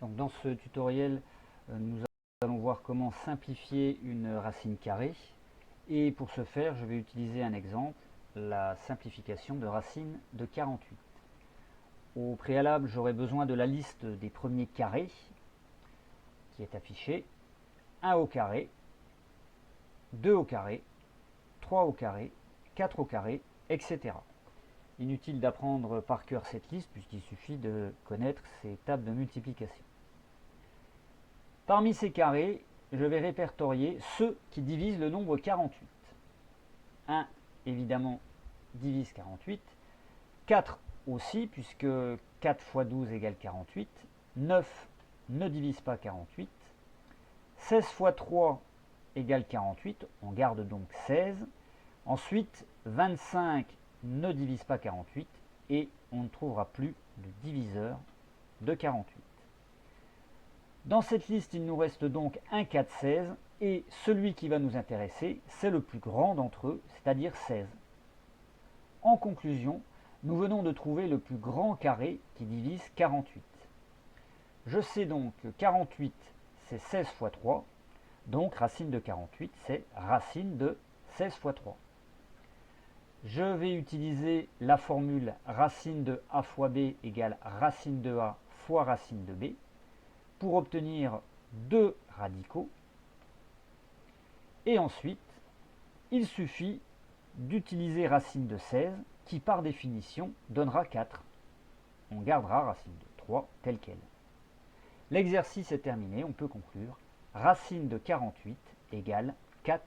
Donc dans ce tutoriel, nous allons voir comment simplifier une racine carrée. Et pour ce faire, je vais utiliser un exemple, la simplification de racine de 48. Au préalable, j'aurai besoin de la liste des premiers carrés qui est affichée. 1 au carré, 2 au carré, 3 au carré, 4 au carré, etc. Inutile d'apprendre par cœur cette liste puisqu'il suffit de connaître ces tables de multiplication. Parmi ces carrés, je vais répertorier ceux qui divisent le nombre 48. 1, évidemment, divise 48. 4 aussi, puisque 4 fois 12 égale 48. 9 ne divise pas 48. 16 fois 3 égale 48. On garde donc 16. Ensuite, 25 ne divise pas 48. Et on ne trouvera plus de diviseur de 48. Dans cette liste, il nous reste donc un 4, 16, et celui qui va nous intéresser, c'est le plus grand d'entre eux, c'est-à-dire 16. En conclusion, nous venons de trouver le plus grand carré qui divise 48. Je sais donc que 48, c'est 16 fois 3, donc racine de 48, c'est racine de 16 fois 3. Je vais utiliser la formule racine de a fois b égale racine de a fois racine de b, pour obtenir 2 radicaux. Et ensuite, il suffit d'utiliser racine de 16 qui par définition donnera 4. On gardera racine de 3 telle qu'elle. L'exercice est terminé, on peut conclure. Racine de 48 égale 4